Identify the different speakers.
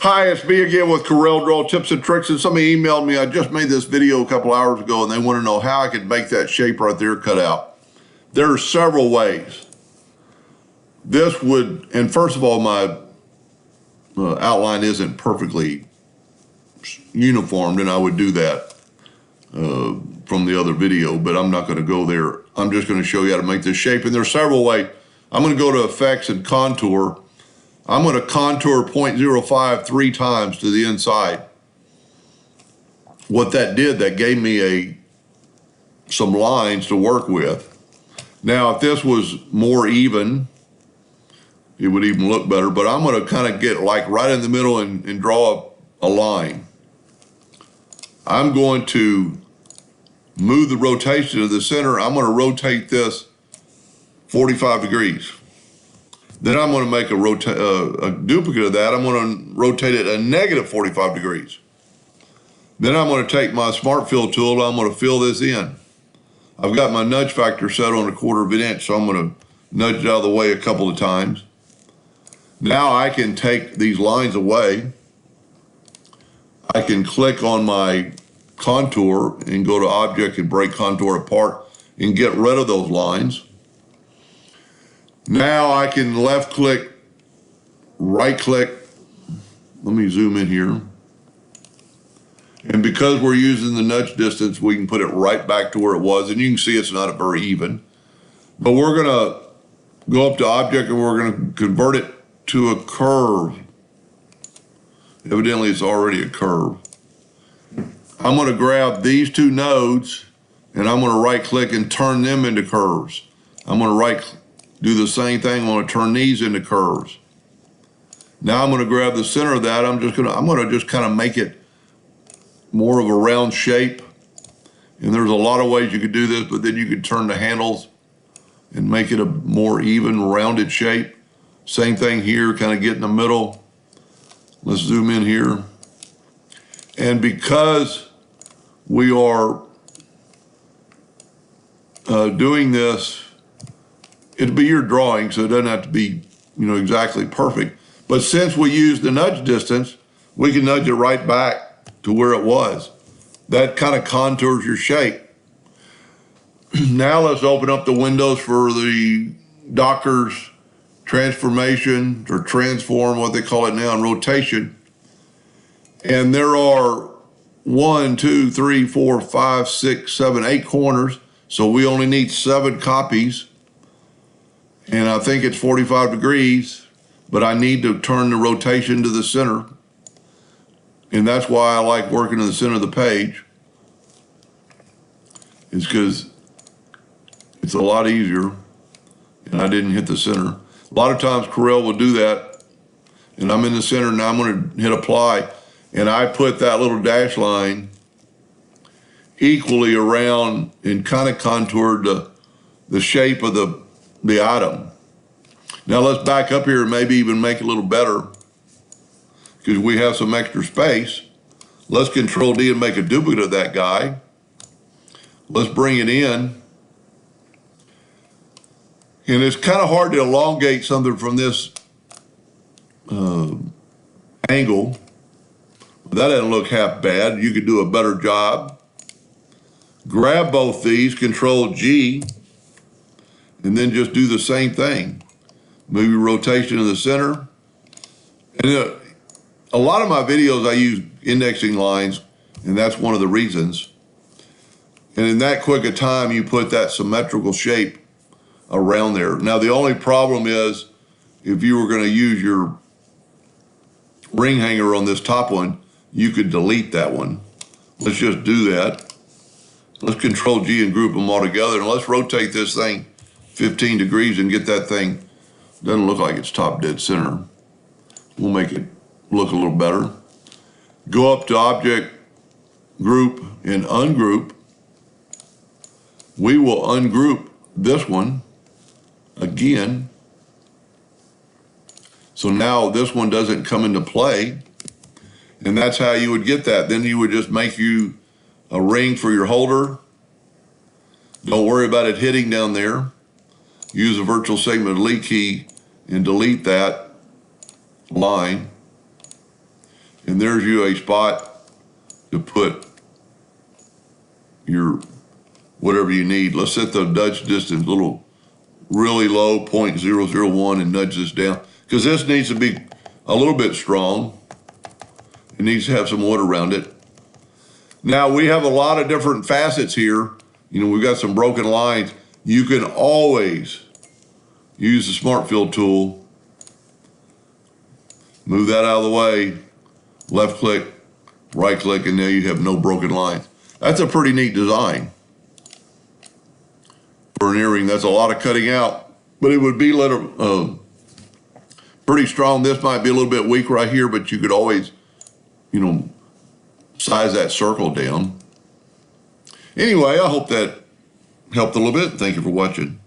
Speaker 1: Hi, it's me again with Corel Draw Tips and Tricks, and somebody emailed me. I just made this video a couple hours ago, and they want to know how I could make that shape right there cut out. There are several ways. This would, and first of all, my outline isn't perfectly uniformed, and I would do that from the other video, but I'm not going to go there. I'm just going to show you how to make this shape, and there's several ways. I'm going to go to Effects and Contour. I'm going to contour 0.05 3 times to the inside. What that did, that gave me some lines to work with. Now, if this was more even, it would even look better, but I'm going to kind of get like right in the middle and draw a line. I'm going to move the rotation to the center. I'm going to rotate this 45 degrees. Then I'm going to make a duplicate of that. I'm going to rotate it a negative 45 degrees. Then I'm going to take my Smart Fill tool and I'm going to fill this in. I've got my nudge factor set on 1/4 of an inch, so I'm going to nudge it out of the way a couple of times. Now I can take these lines away. I can click on my contour and go to Object and break contour apart and get rid of those lines. Now I can left click, right click. Let me zoom in here. And because we're using the nudge distance, we can put it right back to where it was. And you can see it's not very even. But we're going to go up to Object and we're going to convert it to a curve. Evidently, it's already a curve. I'm going to grab these two nodes and I'm going to right click and turn them into curves. I'm going to do the same thing. I'm going to turn these into curves. Now I'm going to grab the center of that. I'm going to just kind of make it more of a round shape. And there's a lot of ways you could do this, but then you could turn the handles and make it a more even, rounded shape. Same thing here, kind of get in the middle. Let's zoom in here. And because we are doing this, it'll be your drawing, so it doesn't have to be, exactly perfect. But since we use the nudge distance, we can nudge it right back to where it was. That kind of contours your shape. Now let's open up the windows for the Docker's transformation or transform, what they call it now, in rotation. And there are 1, 2, 3, 4, 5, 6, 7, 8 corners. So we only need 7 copies. And I think it's 45 degrees, but I need to turn the rotation to the center. And that's why I like working in the center of the page. It's because it's a lot easier and I didn't hit the center. A lot of times Corel will do that and I'm in the center. Now I'm going to hit apply and I put that little dash line equally around and kind of contoured the shape of the item. Now let's back up here and maybe even make it a little better because we have some extra space. Let's Control D and make a duplicate of that guy. Let's bring it in. And it's kind of hard to elongate something from this angle. That doesn't look half bad. You could do a better job. Grab both these, Control G, and then just do the same thing. Move your rotation to the center. And a lot of my videos, I use indexing lines, and that's one of the reasons. And in that quick a time, you put that symmetrical shape around there. Now, the only problem is if you were going to use your ring hanger on this top one, you could delete that one. Let's just do that. Let's Control G and group them all together, and let's rotate this thing 15 degrees and get that thing. Doesn't look like it's top dead center. We'll make it look a little better. Go up to Object, Group, and Ungroup. We will ungroup this one again. So now this one doesn't come into play. And that's how you would get that. Then you would just make you a ring for your holder. Don't worry about it hitting down there. Use the virtual segment delete key and delete that line. And there's you a spot to put your whatever you need. Let's set the nudge distance a little really low, 0.001, and nudge this down. Because this needs to be a little bit strong. It needs to have some wood around it. Now we have a lot of different facets here. You know, we've got some broken lines. You can always use the Smart Fill tool. Move that out of the way. Left click, right click, and now you have no broken lines. That's a pretty neat design. For an earring, that's a lot of cutting out, but it would be pretty strong. This might be a little bit weak right here, but you could always, you know, size that circle down. Anyway, I hope that helped a little bit. Thank you for watching.